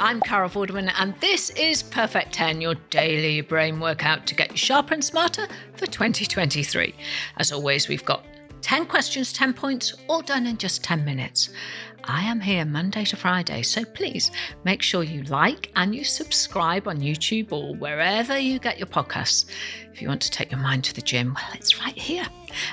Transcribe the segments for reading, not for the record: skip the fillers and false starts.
I'm Carol Vorderman, and this is Perfect 10, your daily brain workout to get you sharper and smarter for 2023. As always, we've got 10 questions, 10 points, all done in just 10 minutes. I am here Monday to Friday, so please make sure you like and you subscribe on YouTube or wherever you get your podcasts. If you want to take your mind to the gym, well, it's right here.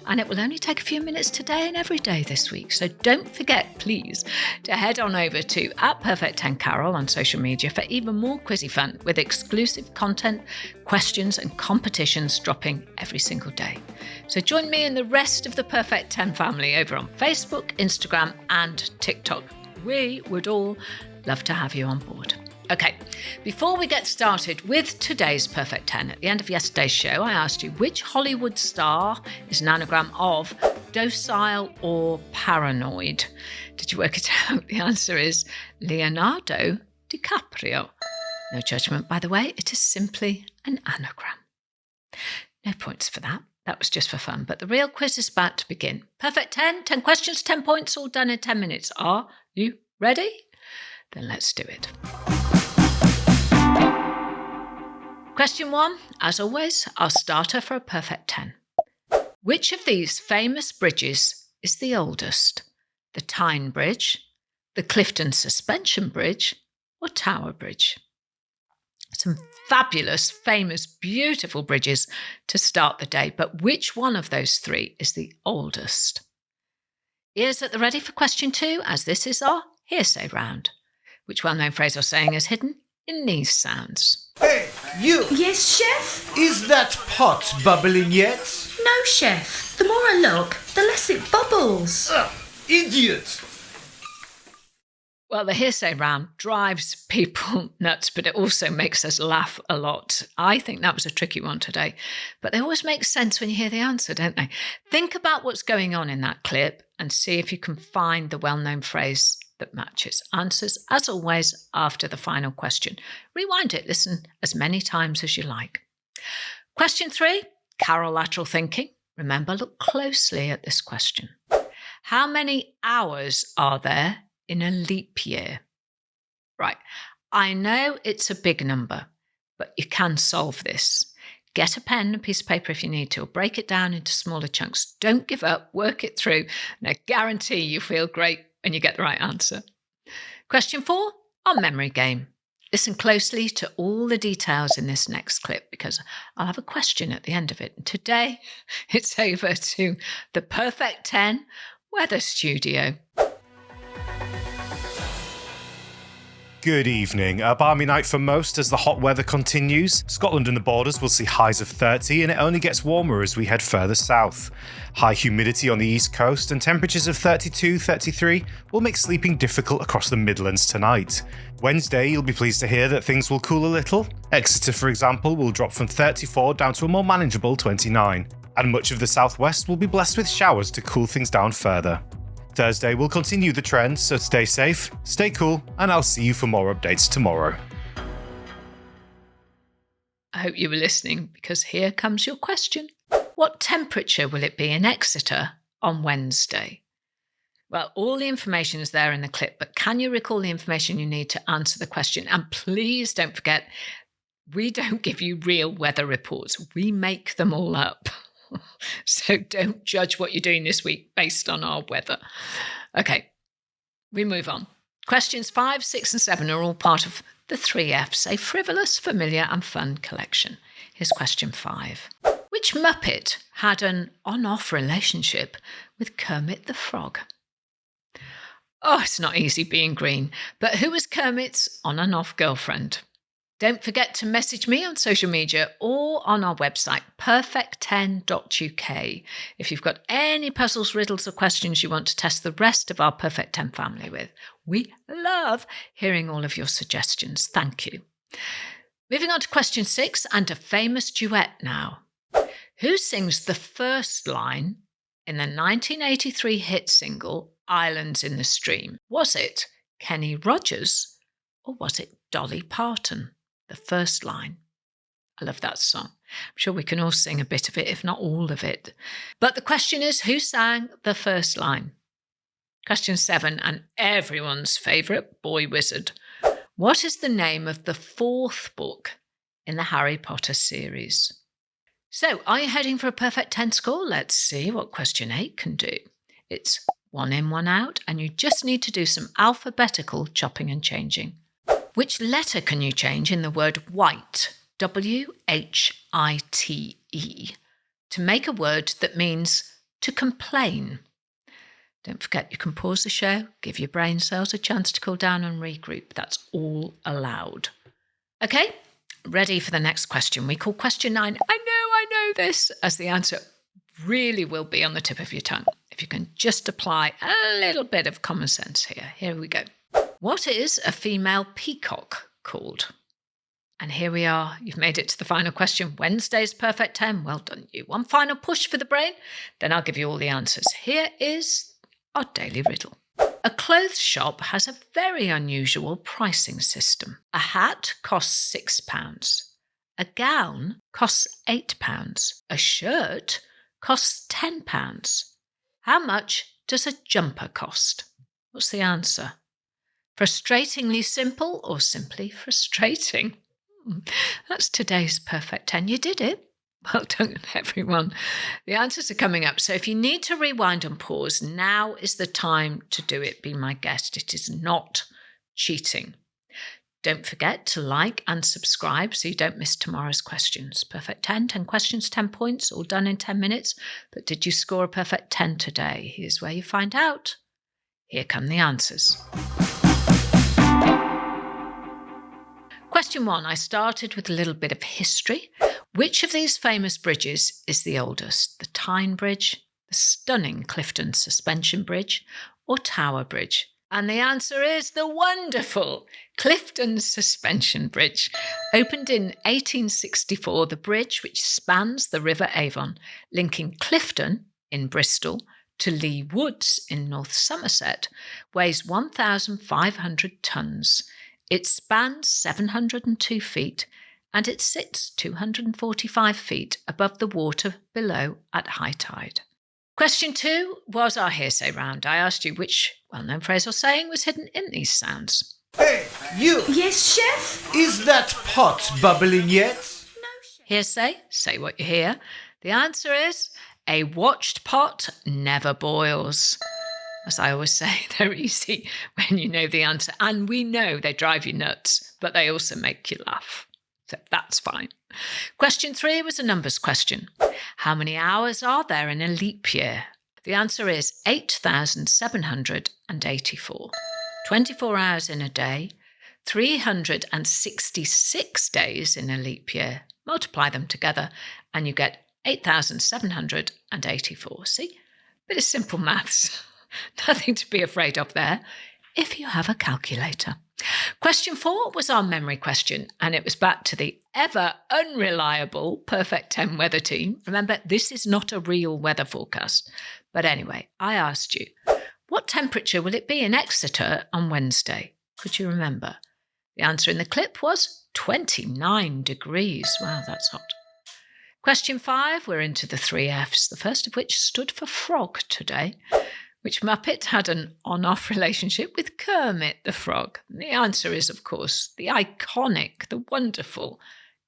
And it will only take a few minutes today and every day this week. So don't forget, please, to head on over to @Perfect10Carol on social media for even more quizzy fun with exclusive content, questions and competitions dropping every single day. So join me and the rest of the Perfect 10 family over on Facebook, Instagram and TikTok. We would all love to have you on board. Okay, before we get started with today's Perfect 10, at the end of yesterday's show, I asked you which Hollywood star is an anagram of docile or paranoid. Did you work it out? The answer is Leonardo DiCaprio. No judgment, by the way, it is simply an anagram. No points for that. That was just for fun, but the real quiz is about to begin. Perfect 10, 10 questions, 10 points, all done in 10 minutes. Are you ready? Then let's do it. Question 1, as always, our starter for a perfect 10. Which of these famous bridges is the oldest? The Tyne Bridge, the Clifton Suspension Bridge, or Tower Bridge? Some fabulous, famous, beautiful bridges to start the day, but which one of those three is the oldest? Ears at the ready for question 2, as this is our hearsay round. Which well-known phrase or saying is hidden in these sounds? Hey, you! Yes, chef? Is that pot bubbling yet? No, chef. The more I look, the less it bubbles. Idiot! Well, the hearsay round drives people nuts, but it also makes us laugh a lot. I think that was a tricky one today, but they always make sense when you hear the answer, don't they? Think about what's going on in that clip and see if you can find the well-known phrase that matches. Answers, as always, after the final question. Rewind it, listen as many times as you like. Question 3, Carol lateral thinking. Remember, look closely at this question. How many hours are there in a leap year? Right, I know it's a big number, but you can solve this. Get a pen and a piece of paper if you need to, or break it down into smaller chunks. Don't give up, work it through, and I guarantee you feel great when you get the right answer. Question 4, our memory game. Listen closely to all the details in this next clip because I'll have a question at the end of it. And today, it's over to the Perfect 10 Weather Studio. Good evening. A balmy night for most as the hot weather continues. Scotland and the borders will see highs of 30 and it only gets warmer as we head further south. High humidity on the east coast and temperatures of 32, 33 will make sleeping difficult across the Midlands tonight. Wednesday, you'll be pleased to hear that things will cool a little. Exeter, for example, will drop from 34 down to a more manageable 29. And much of the southwest will be blessed with showers to cool things down further. Thursday will continue the trend, so stay safe, stay cool, and I'll see you for more updates tomorrow. I hope you were listening because here comes your question. What temperature will it be in Exeter on Wednesday? Well, all the information is there in the clip, but can you recall the information you need to answer the question? And please don't forget, we don't give you real weather reports. We make them all up. So don't judge what you're doing this week based on our weather. Okay, we move on. Questions 5, 6 and 7 are all part of the 3Fs, a frivolous, familiar and fun collection. Here's question 5. Which Muppet had an on-off relationship with Kermit the Frog? Oh, it's not easy being green, but who was Kermit's on and off girlfriend? Don't forget to message me on social media or on our website, perfect10.uk, if you've got any puzzles, riddles or questions you want to test the rest of our Perfect 10 family with. We love hearing all of your suggestions. Thank you. Moving on to question 6 and a famous duet now. Who sings the first line in the 1983 hit single, Islands in the Stream? Was it Kenny Rogers or was it Dolly Parton? The first line. I love that song. I'm sure we can all sing a bit of it, if not all of it. But the question is, who sang the first line? Question 7, and everyone's favourite boy wizard. What is the name of the fourth book in the Harry Potter series? So, are you heading for a perfect 10 score? Let's see what question 8 can do. It's 1 in, 1 out, and you just need to do some alphabetical chopping and changing. Which letter can you change in the word white, W-H-I-T-E, to make a word that means to complain? Don't forget, you can pause the show, give your brain cells a chance to cool down and regroup. That's all allowed. Okay, ready for the next question. We call question 9, I know this, as the answer really will be on the tip of your tongue. If you can just apply a little bit of common sense here. Here we go. What is a female peacock called? And here we are. You've made it to the final question. Wednesday's perfect 10. Well done, you. One final push for the brain, then I'll give you all the answers. Here is our daily riddle. A clothes shop has a very unusual pricing system. A hat costs £6. A gown costs £8. A shirt costs £10. How much does a jumper cost? What's the answer? Frustratingly simple or simply frustrating? That's today's perfect 10. You did it. Well done, everyone. The answers are coming up. So if you need to rewind and pause, now is the time to do it. Be my guest. It is not cheating. Don't forget to like and subscribe so you don't miss tomorrow's questions. Perfect 10, 10 questions, 10 points, all done in 10 minutes. But did you score a perfect 10 today? Here's where you find out. Here come the answers. Question 1, I started with a little bit of history. Which of these famous bridges is the oldest? The Tyne Bridge, the stunning Clifton Suspension Bridge, or Tower Bridge? And the answer is the wonderful Clifton Suspension Bridge. Opened in 1864, the bridge, which spans the River Avon, linking Clifton in Bristol to Lee Woods in North Somerset, weighs 1,500 tonnes. It spans 702 feet and it sits 245 feet above the water below at high tide. Question 2 was our hearsay round. I asked you which well-known phrase or saying was hidden in these sounds. Hey, you! Yes, chef? Is that pot bubbling yet? No, chef. Hearsay, say what you hear. The answer is a watched pot never boils. As I always say, they're easy when you know the answer. And we know they drive you nuts, but they also make you laugh. So that's fine. Question 3 was a numbers question. How many hours are there in a leap year? The answer is 8,784. 24 hours in a day, 366 days in a leap year. Multiply them together and you get 8,784. See? Bit of simple maths. Nothing to be afraid of there if you have a calculator. Question 4 was our memory question, and it was back to the ever unreliable Perfect 10 weather team. Remember, this is not a real weather forecast. But anyway, I asked you, what temperature will it be in Exeter on Wednesday? Could you remember? The answer in the clip was 29 degrees. Wow, that's hot. Question 5, we're into the 3 Fs, the first of which stood for frog today. Which Muppet had an on-off relationship with Kermit the Frog? And the answer is, of course, the iconic, the wonderful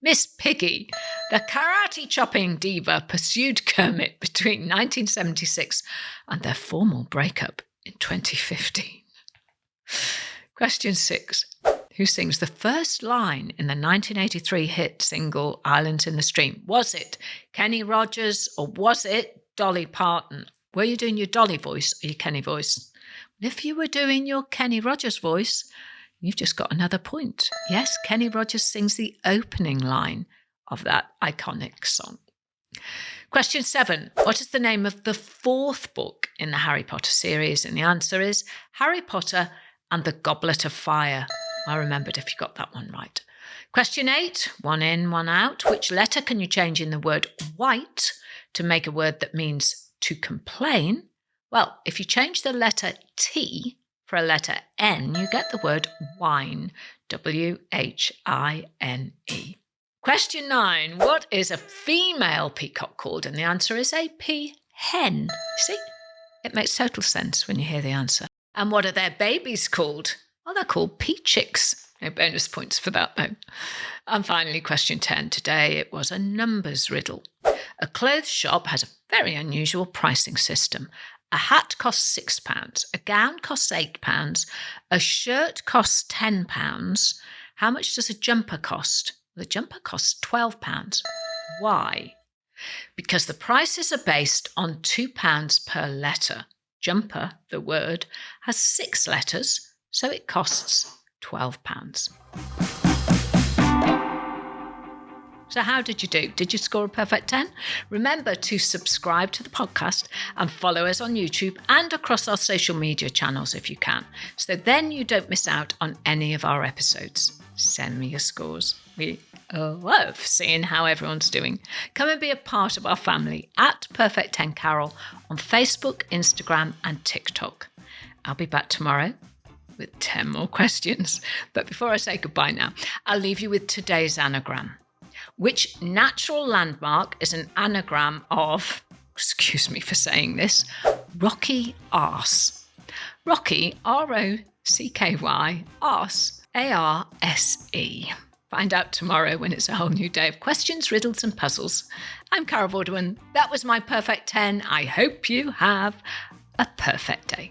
Miss Piggy. The karate-chopping diva pursued Kermit between 1976 and their formal breakup in 2015. Question 6. Who sings the first line in the 1983 hit single Islands in the Stream? Was it Kenny Rogers or was it Dolly Parton? Were you doing your Dolly voice or your Kenny voice? If you were doing your Kenny Rogers voice, you've just got another point. Yes, Kenny Rogers sings the opening line of that iconic song. Question 7. What is the name of the 4th book in the Harry Potter series? And the answer is Harry Potter and the Goblet of Fire. I remembered if you got that one right. Question 8. 1 in, 1 out. Which letter can you change in the word white to make a word that means to complain? Well, if you change the letter T for a letter N, you get the word wine, W-H-I-N-E. Question 9, what is a female peacock called? And the answer is a peahen. See, it makes total sense when you hear the answer. And what are their babies called? Well, they're called peachicks. No bonus points for that, though. And finally, question 10 today, it was a numbers riddle. A clothes shop has a very unusual pricing system. A hat costs £6, a gown costs £8, a shirt costs £10. How much does a jumper cost? The jumper costs £12. Why? Because the prices are based on £2 per letter. Jumper, the word, has 6 letters, so it costs £12. So how did you do? Did you score a perfect 10? Remember to subscribe to the podcast and follow us on YouTube and across our social media channels if you can, so then you don't miss out on any of our episodes. Send me your scores. We love seeing how everyone's doing. Come and be a part of our family at Perfect 10 Carol on Facebook, Instagram and TikTok. I'll be back tomorrow with 10 more questions. But before I say goodbye now, I'll leave you with today's anagram. Which natural landmark is an anagram of, excuse me for saying this, Rocky Arse? Rocky, R-O-C-K-Y, Arse, A-R-S-E. Find out tomorrow when it's a whole new day of questions, riddles and puzzles. I'm Carol Vorderman. That was my perfect 10. I hope you have a perfect day.